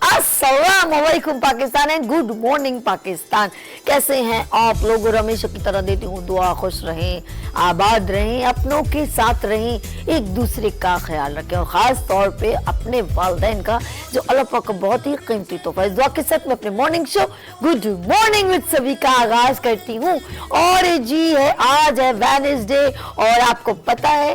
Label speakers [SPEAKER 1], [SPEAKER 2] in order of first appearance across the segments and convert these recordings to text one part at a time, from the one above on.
[SPEAKER 1] अस्सलामुअलैकुम Pakistan and good morning Pakistan. कैसे हैं आप लोग? और हमेशा की तरह देती हूँ दुआ, खुश रहें, आबाद रहें, अपनों के साथ रहें, एक दूसरे का ख्याल रखें और ख़ास तौर पे अपने वालिदैन का जो अल्लाह पाक का बहुत ही कीमती तोहफा है। इस दुआ के साथ मैं अपने morning show good morning with सभी का आगाज करती हूँ। और जी है, आज है वेडनेसडे और आपको पता है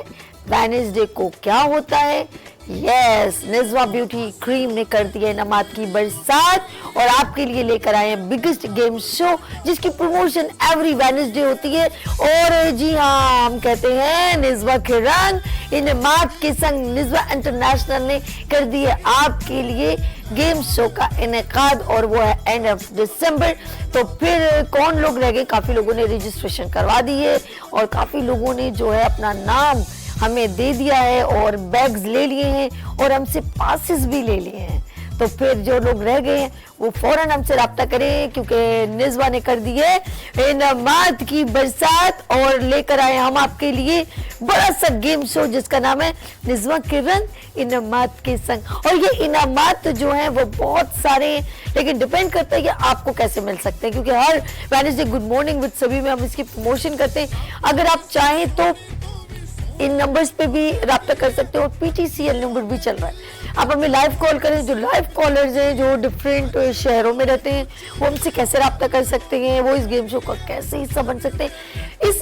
[SPEAKER 1] वेडनेसडे को क्या होता है? यस, निज़्वा ब्यूटी क्रीम ने कर दी है नमाज की बरसात और आपके लिए लेकर आए हैं बिगेस्ट गेम शो जिसकी प्रमोशन एवरी वेडनेसडे होती है। और जी हाँ, हम कहते हैं निज़्वा के रंग इन नमाज के संग निज़्वा इंटरनेशनल ने कर दी है आपके लिए गेम शो का इनेकाद और वो है एंड ऑफ दिसंबर। तो फिर कौन लोग रह गए? काफी लोगों ने रजिस्ट्रेशन करवा दी है और काफी लोगों ने जो है अपना नाम हमें दे दिया है और बैग्स ले लिए हैं और हमसे पासेस भी ले लिए हैं। तो फिर जो लोग रह गए हैं वो फौरन हमसे रब्ता करें क्योंकि निज़्वा ने कर दी है इनामात की बरसात और लेकर आए हम आपके लिए बड़ा सा गेम शो जिसका नाम है निज़्वा के रंग इनामात के संग। और ये इनामात जो हैं वो बहुत सारे हैं, लेकिन डिपेंड करता है कि आपको कैसे मिल सकते हैं क्योंकि हर वेडनेसडे गुड मॉर्निंग विद सभी में हम इसकी प्रमोशन करते हैं। अगर आप चाहें तो इन नंबर्स पे भी राब्ता कर सकते हो और पीटीसीएल नंबर भी चल रहा है, आप हमें लाइव कॉल करें। जो लाइव कॉलर्स हैं जो डिफरेंट शहरों में रहते हैं वो हमसे कैसे राब्ता कर सकते हैं, वो इस गेम शो का कैसे हिस्सा बन सकते हैं। इस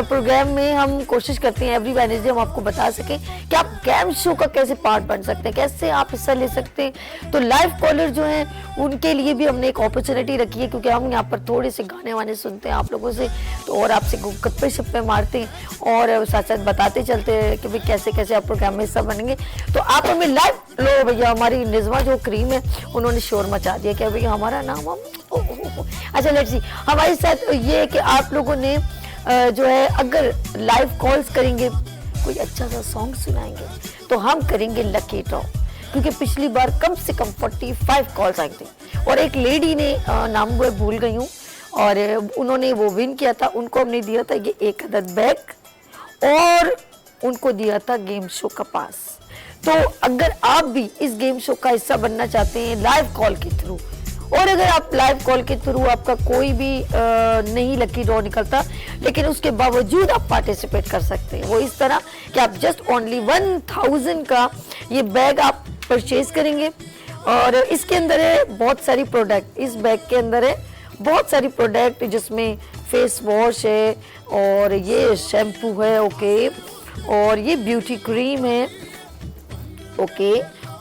[SPEAKER 1] प्रोग्राम में हम कोशिश करते हैं एवरी वेडनेसडे हम आपको बता सकें कि आप गेम शो का कैसे पार्ट बन सकते हैं, कैसे आप हिस्सा ले सकते हैं। तो लाइव कॉलर जो हैं उनके लिए भी हमने एक अपॉर्चुनिटी रखी है क्योंकि हम यहाँ पर थोड़े से गाने वाने सुनते हैं आप लोगों से, तो और आपसे गप्पे शप्पे मारते हैं और साथ साथ बताते चलते हैं कि भाई कैसे कैसे आप प्रोग्राम में हिस्सा बनेंगे। तो आप हमें लाइव लो भैया, हमारी निज़्वा जो क्रीम है उन्होंने शोर मचा दिया क्या भैया हमारा नाम हम अच्छा लेट्स सी। हमारे साथ ये है कि आप लोगों ने जो है अगर लाइव कॉल्स करेंगे कोई अच्छा सा सॉन्ग सुनाएंगे तो हम करेंगे लकी ड्रॉ क्योंकि पिछली बार कम से कम 45 कॉल्स आई थी और एक लेडी ने नाम वो भूल गई हूँ और उन्होंने वो विन किया था। उनको हमने दिया था ये एक अदद बैग और उनको दिया था गेम शो का पास। तो अगर आप भी इस गेम शो का हिस्सा बनना चाहते हैं लाइव कॉल के थ्रू, और अगर आप लाइव कॉल के थ्रू आपका कोई भी नहीं लकी ड्रॉ निकलता लेकिन उसके बावजूद आप पार्टिसिपेट कर सकते हैं, वो इस तरह कि आप जस्ट ओनली 1000 का ये बैग आप परचेज करेंगे और इसके अंदर है बहुत सारी प्रोडक्ट। इस बैग के अंदर है बहुत सारी प्रोडक्ट जिसमें फेस वॉश है और ये शैम्पू है ओके, और ये ब्यूटी क्रीम है ओके,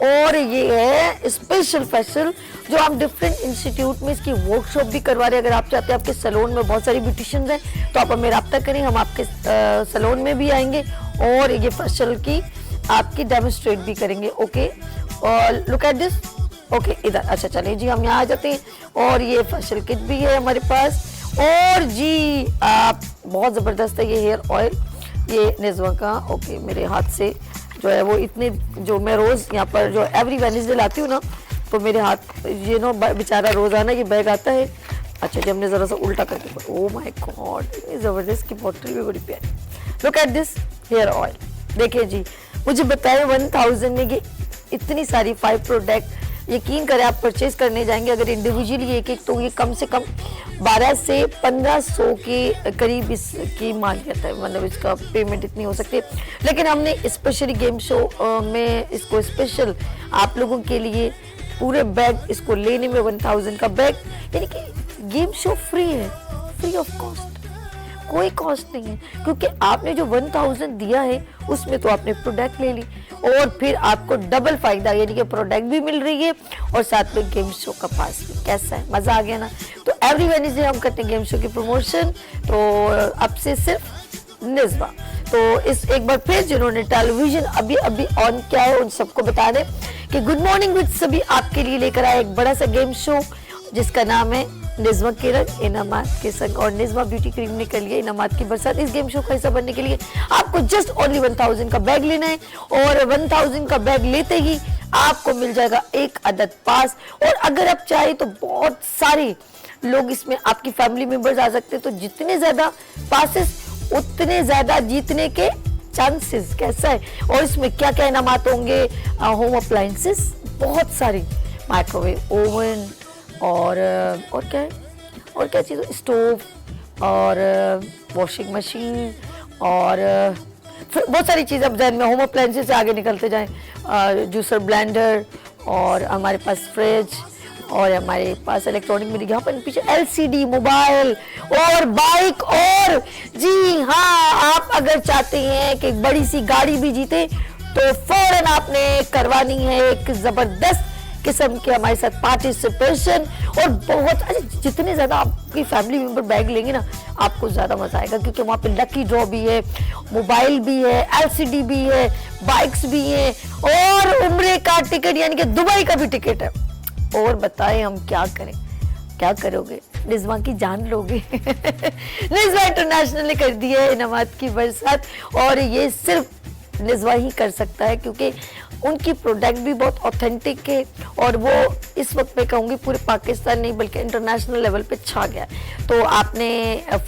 [SPEAKER 1] और ये है स्पेशल फेशियल जो हम डिफरेंट इंस्टीट्यूट में इसकी वर्कशॉप भी करवा रहे हैं। अगर आप चाहते हैं आपके सैलून में बहुत सारी ब्यूटिशियंस हैं तो आप हमें रब्ता करें, हम आपके सैलून में भी आएंगे और ये फेशियल की आपकी डेमोन्स्ट्रेट भी करेंगे ओके। और लुक एट दिस ओके इधर, अच्छा चलिए जी हम यहाँ आ जाते हैं और ये फेशियल किट भी है हमारे पास। और जी आप बहुत ज़बरदस्त है ये हेयर ऑयल, ये निज़्वा का ओके, मेरे हाथ से जो है वो इतने जो मैं रोज़ यहाँ पर जो एवरी वेडनेसडे लाती हूँ ना तो मेरे हाथ ये नो बेचारा रोज़ाना ये बैग आता है। अच्छा जी हमने ज़रा सा उल्टा करके, ओह माय गॉड इतनी ज़बरदस्त की बॉटल भी बड़ी प्यारी। Look at this hair oil, देखिए जी मुझे बताएं 1000 में ये इतनी सारी 5 प्रोडक्ट, यकीन करें आप परचेज करने जाएंगे अगर इंडिविजुअली एक एक तो ये कम से कम 12 से 1500 के करीब इसकी मालियत है, मतलब इसका पेमेंट इतनी हो सकती है। लेकिन हमने स्पेशली गेम शो में इसको स्पेशल आप लोगों के लिए पूरे बैग इसको लेने में 1000 का बैग, यानी कि गेम शो फ्री है, फ्री ऑफ कॉस्ट, कोई कॉस्ट नहीं है क्योंकि आपने जो 1000 दिया है उसमें तो आपने प्रोडक्ट ले ली और फिर आपको डबल फायदा यानी कि प्रोडक्ट भी मिल रही है और साथ में गेम शो का पास भी। कैसा है, मजा आ गया ना? तो एवरी वेडनेसडे हम करते हैं गेम शो की प्रमोशन, तो अब से सिर्फ निज़्वा। तो इस एक बार फिर जिन्होंने टेलीविजन अभी अभी ऑन किया है उन सबको बता दें कि गुड मॉर्निंग विद सभी आपके लिए लेकर आए एक बड़ा सा गेम शो जिसका नाम है निज़्वा के रंग इनामात के संग और निज़्वा ब्यूटी क्रीम ने कर लिया इनामात की बरसात। इस गेम शो का हिस्सा बनने के लिए आपको जस्ट ओनली 1000 का बैग लेना है और 1000 का बैग लेते ही आपको मिल जाएगा एक अदद पास। और अगर आप चाहे तो बहुत सारे लोग इसमें आपकी फैमिली मेंबर्स आ सकते हैं, तो जितने ज्यादा पासेस उतने ज्यादा जीतने के चांसेस। कैसा है, और इसमें क्या क्या इनामात होंगे? होम अप्लायंसेस, बहुत सारी, माइक्रोवेव ओवन और क्या चीज़, स्टोव और वॉशिंग मशीन और फिर बहुत सारी चीज़ें अब जहन में, होम अप्लायंसेस से आगे निकलते जाएं, जूसर, ब्लेंडर और हमारे पास फ्रिज और हमारे पास इलेक्ट्रॉनिक में यहाँ पर पीछे एलसीडी, मोबाइल और बाइक। और जी हाँ, आप अगर चाहते हैं कि एक बड़ी सी गाड़ी भी जीते तो फौरन आपने करवानी है एक जबरदस्त किस्म के हमारे साथ पार्टिसिपेशन। और बहुत जितने ज़्यादा आपकी फैमिली मेंबर बैग लेंगे ना, आपको ज़्यादा मजा आएगा, क्योंकि वहाँ पे लकी ड्रॉ भी है, मोबाइल भी है, एलसीडी भी है, बाइक्स भी हैं और उम्रे का टिकट यानी कि दुबई का भी टिकट है। और बताएं हम क्या करें, क्या करोगे? निज़्मा की जान लोगे। निज़्मा इंटरनेशनल ने कर दी है इनामात की बरसात, और ये सिर्फ निज़्मा ही कर सकता है, क्योंकि उनकी प्रोडक्ट भी बहुत ऑथेंटिक है और वो इस वक्त मैं कहूँगी पूरे पाकिस्तान नहीं बल्कि इंटरनेशनल लेवल पे छा गया है। तो आपने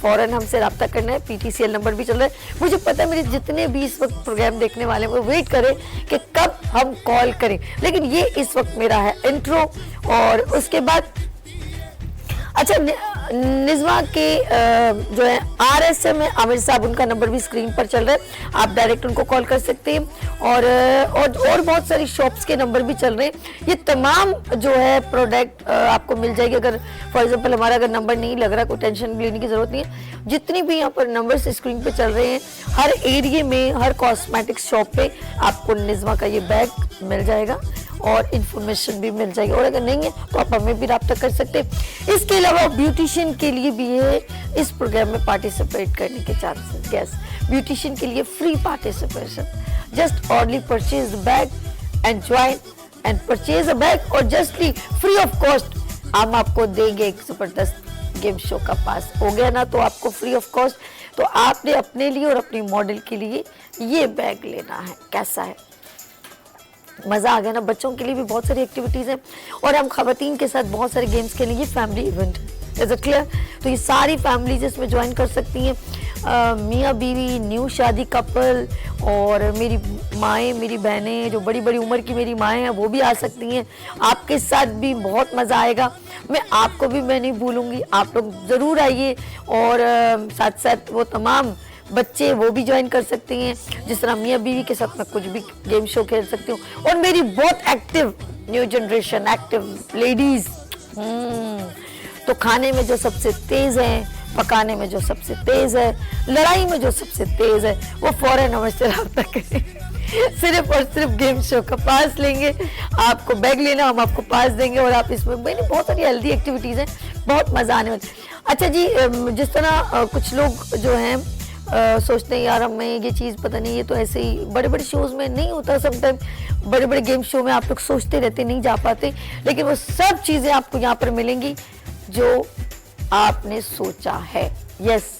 [SPEAKER 1] फ़ौरन हमसे रब्ता करना है, पीटीसीएल नंबर भी चल रहा है। मुझे पता है मेरे जितने भी इस वक्त प्रोग्राम देखने वाले हैं वो वेट करें कि कब हम कॉल करें, लेकिन ये इस वक्त मेरा है इंट्रो। और उसके बाद अच्छा, निज़्मा के जो है RSM है आमिर साहब, उनका नंबर भी स्क्रीन पर चल रहा है, आप डायरेक्ट उनको कॉल कर सकते हैं। और बहुत सारी शॉप्स के नंबर भी चल रहे हैं। ये तमाम जो है प्रोडक्ट आपको मिल जाएगी। अगर फॉर एग्जांपल हमारा अगर नंबर नहीं लग रहा, कोई टेंशन भी लेने की ज़रूरत नहीं है। जितनी भी यहाँ पर नंबर्स स्क्रीन पे चल रहे हैं, हर एरिए में, हर कॉस्मेटिक्स शॉप पे आपको निज़्मा का ये बैग मिल जाएगा और इन्फॉर्मेशन भी मिल जाएगी। और अगर नहीं है तो आप हमें भी रब्ता कर सकते हैं। इसके अलावा ब्यूटिशियन के लिए भी है इस प्रोग्राम में पार्टिसिपेट करने के चांसेस। यस, ब्यूटिशियन के लिए free participation, just only purchase the bag and join and purchase a bag, और जस्टली फ्री ऑफ कॉस्ट हम आपको देंगे एक जबरदस्त गेम शो का पास। हो गया ना, तो आपको फ्री ऑफ कॉस्ट। तो आपने अपने लिए और अपनी मॉडल के लिए ये बैग लेना है। कैसा है, मज़ा आ गया ना? बच्चों के लिए भी बहुत सारी एक्टिविटीज़ हैं और हम खवातीन के साथ बहुत सारे गेम्स खेलेंगे। Family event, is it clear? तो ये सारी फैमिलीज इसमें ज्वाइन कर सकती हैं, मियाँ बीवी, न्यू शादी कपल और मेरी माएँ, मेरी बहनें, जो बड़ी बड़ी उम्र की मेरी माएँ हैं वो भी आ सकती हैं। आपके साथ भी बहुत मज़ा आएगा। मैं आपको भी मैं नहीं भूलूँगी, आप लोग ज़रूर आइए। और साथ साथ वो तमाम बच्चे वो भी ज्वाइन कर सकते हैं, जिस तरह मियाँ बीवी के साथ मैं कुछ भी गेम शो खेल सकती हूँ। और मेरी बहुत active new generation, active ladies, तो खाने में जो सबसे तेज है, पकाने में जो सबसे तेज है, लड़ाई में जो सबसे तेज है, वो फौरन हमसे रब्ता करें। सिर्फ और सिर्फ गेम शो का पास लेंगे, आपको बैग लेना, हम आपको पास देंगे और आप इसमें बहुत सारी हेल्दी एक्टिविटीज़ हैं, बहुत मज़ा आने वाली। अच्छा जी, जिस तरह कुछ लोग जो हैं सोचते हैं यार हमें ये चीज़ पता नहीं, ये तो ऐसे ही बड़े बड़े शोज़ में नहीं होता। समटाइम बड़े बड़े गेम शो में आप लोग सोचते रहते, नहीं जा पाते, लेकिन वो सब चीज़ें आपको यहाँ पर मिलेंगी जो आपने सोचा है। यस,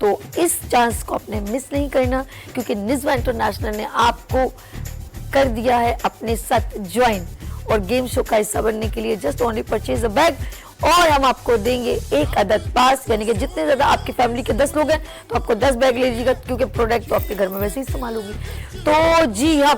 [SPEAKER 1] तो इस चांस को आपने मिस नहीं करना, क्योंकि निज़्मा इंटरनेशनल ने आपको कर दिया है अपने साथ ज्वाइन। और गेम शो का हिस्सा बनने के लिए just only purchase a bag, और हम आपको देंगे एक अदद पास, यानी कि जितने ज़्यादा आपकी फैमिली के 10 लोग हैं तो आपको 10 बैग ले लीजिएगा, क्योंकि प्रोडक्ट तो आपके घर में वैसे ही इस्तेमाल होगी। तो जी हाँ,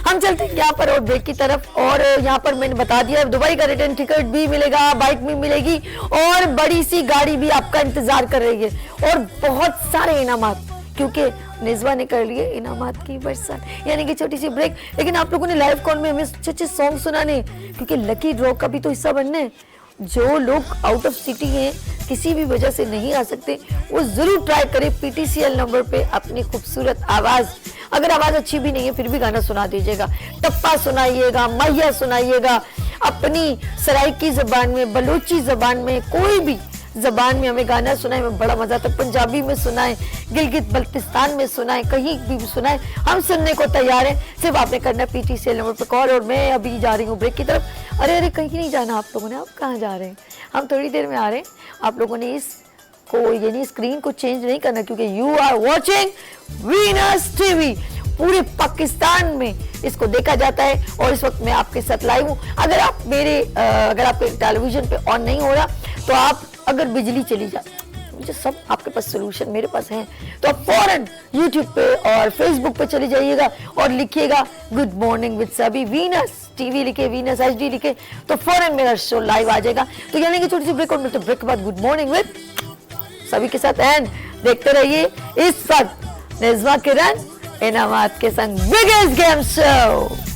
[SPEAKER 1] हम चलते हैं यहाँ पर और ब्रेक की तरफ। और यहाँ पर मैंने बता दिया दुबई का रिटर्न टिकट भी मिलेगा, बाइक भी मिलेगी और बड़ी सी गाड़ी भी आपका इंतजार कर रही है, और बहुत सारे इनामात, क्योंकि निज़्मा ने कर लिए इनामात की बरसात। यानी कि छोटी सी ब्रेक, लेकिन आप लोगों ने लाइव कॉल में हमें अच्छे अच्छे सॉन्ग सुनाने, क्योंकि लकी ड्रॉ का भी तो हिस्सा बनना है। जो लोग आउट ऑफ सिटी हैं, किसी भी वजह से नहीं आ सकते, वो जरूर ट्राई करें पीटीसीएल नंबर पे अपनी खूबसूरत आवाज़, अगर आवाज़ अच्छी भी नहीं है फिर भी गाना सुना दीजिएगा, टप्पा सुनाइएगा, मैया सुनाइएगा, अपनी सराइकी ज़बान में, बलूची ज़बान में, कोई भी ज़बान में हमें गाना सुनाए, में बड़ा मज़ा आता है। पंजाबी में सुनाएं, गिलगित बल्तिस्तान में सुनाएं, कहीं भी सुनाएं, हम सुनने को तैयार हैं। सिर्फ आपने करना है पीटीसीएल नंबर पर कॉल। और मैं अभी जा रही हूँ ब्रेक की तरफ। अरे कहीं नहीं जाना आप लोगों ने, आप कहाँ जा रहे हैं? हम थोड़ी देर में आ रहे हैं। आप लोगों ने इसको यानी स्क्रीन को चेंज नहीं करना, क्योंकि you are watching Venus TV. पूरे पाकिस्तान में इसको देखा जाता है और इस वक्त मैं आपके साथ लाइव हूँ। अगर आप टेलीविजन पे ऑन नहीं हो रहा, तो आप अगर बिजली चली जाए, मुझे सब आपके पास सोल्यूशन मेरे पास हैं, तो आप फौरन यूट्यूब पे और फेसबुक पे चले जाइएगा और लिखिएगा गुड मॉर्निंग विद सभी वीनस टीवी लिखे, वीनस एचडी लिखे तो फौरन मेरा शो लाइव आ जाएगा। तो ये लेंगे छोटी सी ब्रेक और मिलते ब्रेक के बाद गुड मॉर्निंग विद सभी के साथ। एंड देखते रहिए इस वक्त निज़्मा किरण इनामात के संग बिगेस्ट गेम शो।